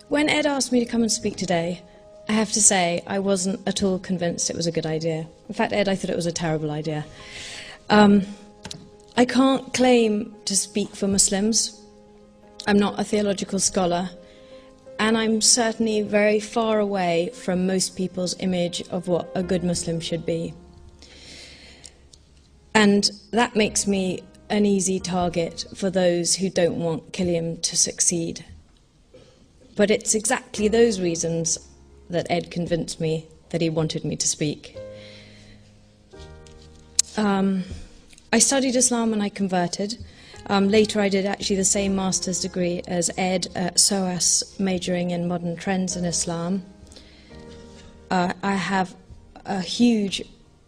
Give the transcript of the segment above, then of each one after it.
When Ed asked me to come and speak today, I have to say I wasn't at all convinced it was a good idea. In fact, Ed, I thought it was a terrible idea. I can't claim to speak for Muslims. I'm not a theological scholar, and I'm certainly very far away from most people's image of what a good Muslim should be. And that makes me an easy target for those who don't want Kiliam to succeed. But it's exactly those reasons that Ed convinced me that he wanted me to speak. I studied Islam when I converted. Later I did actually the same master's degree as Ed at SOAS, majoring in modern trends in Islam. I have a huge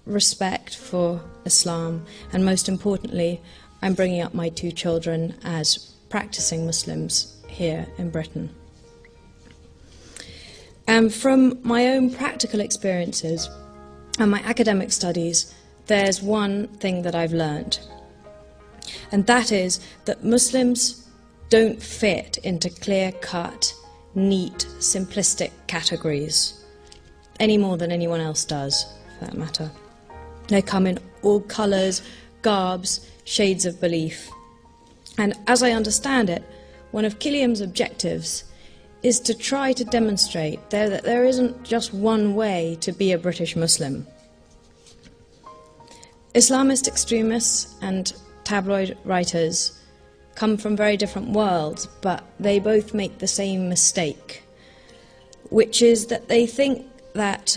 respect for Islam, and most importantly, I'm bringing up my 2 children as practicing Muslims here in Britain. And from my own practical experiences and my academic studies, there's one thing that I've learned, and that is that Muslims don't fit into clear-cut, neat, simplistic categories, any more than anyone else does, for that matter. They come in all colours, garbs, shades of belief. And as I understand it, one of Kiliam's objectives is to try to demonstrate that there isn't just one way to be a British Muslim. Islamist extremists and tabloid writers come from very different worlds, but they both make the same mistake, which is that they think that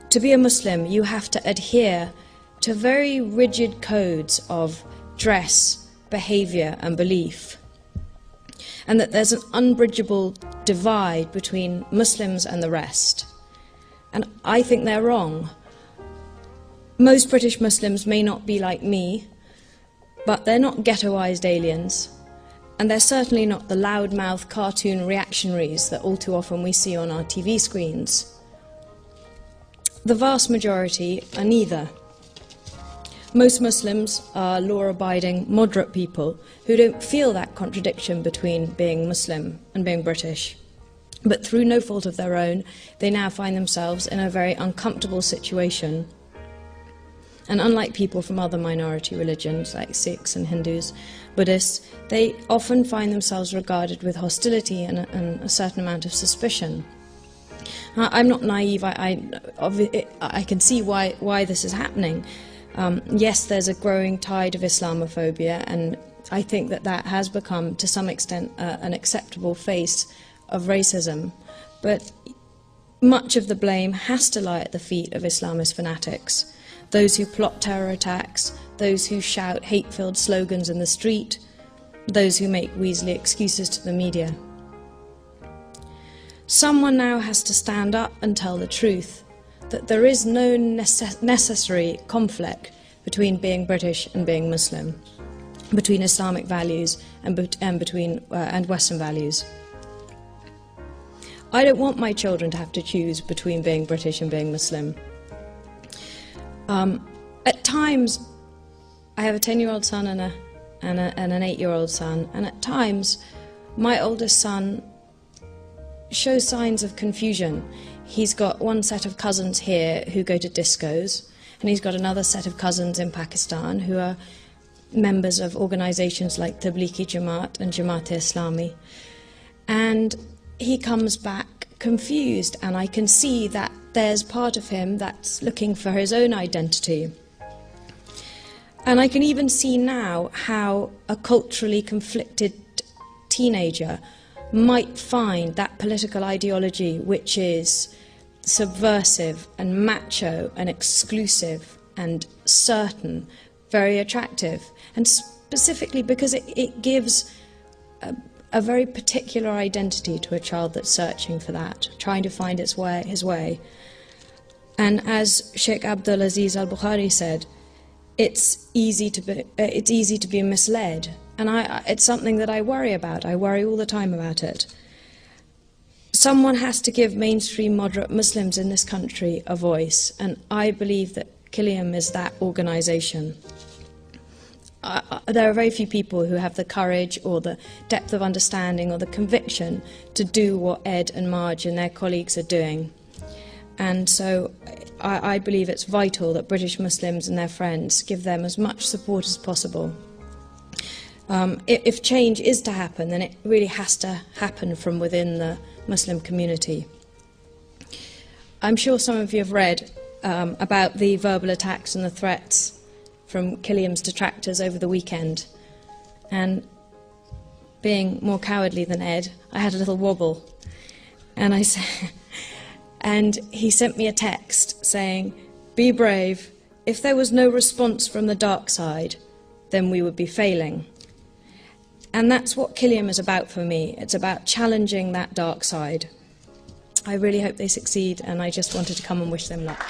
to be a Muslim you have to adhere to very rigid codes of dress, behaviour and belief, and that there's an unbridgeable divide between Muslims and the rest. And I think they're wrong. Most British Muslims may not be like me, but they're not ghettoised aliens, and they're certainly not the loudmouth cartoon reactionaries that all too often we see on our TV screens. The vast majority are neither. Most Muslims are law-abiding, moderate people who don't feel that contradiction between being Muslim and being British. But through no fault of their own, they now find themselves in a very uncomfortable situation. And unlike people from other minority religions like Sikhs and Hindus, Buddhists, they often find themselves regarded with hostility and a certain amount of suspicion. I'm not naive. I can see why this is happening. Yes, there's a growing tide of Islamophobia, and I think that has become, to some extent, an acceptable face of racism. But much of the blame has to lie at the feet of Islamist fanatics, those who plot terror attacks, those who shout hate-filled slogans in the street, those who make weaselly excuses to the media. Someone now has to stand up and tell the truth, that there is no necessary conflict between being British and being Muslim, between Islamic values and Western values. I don't want my children to have to choose between being British and being Muslim. At times, I have a 10-year-old son and an 8-year-old son, and at times, my oldest son shows signs of confusion. He's got one set of cousins here who go to discos, and he's got another set of cousins in Pakistan who are members of organisations like Tablighi Jamaat and Jamaat-e-Islami. And he comes back confused, and I can see that there's part of him that's looking for his own identity. And I can even see now how a culturally conflicted teenager might find that political ideology which is subversive and macho and exclusive and certain very attractive, and specifically because it gives a very particular identity to a child that's searching for that, trying to find his way. And as Sheikh Abdul Aziz al-Bukhari said, it's easy to be misled, and it's something that I worry about. I worry all the time about it. Someone has to give mainstream moderate Muslims in this country a voice, and I believe that Kiliam is that organisation. there are very few people who have the courage or the depth of understanding or the conviction to do what Ed and Marge and their colleagues are doing. And so I believe it's vital that British Muslims and their friends give them as much support as possible. If change is to happen, then it really has to happen from within the Muslim community. I'm sure some of you have read about the verbal attacks and the threats from Killiam's detractors over the weekend. And being more cowardly than Ed, I had a little wobble. And and he sent me a text saying, "Be brave. If there was no response from the dark side, then we would be failing." And that's what Killiam is about for me. It's about challenging that dark side. I really hope they succeed, and I just wanted to come and wish them luck.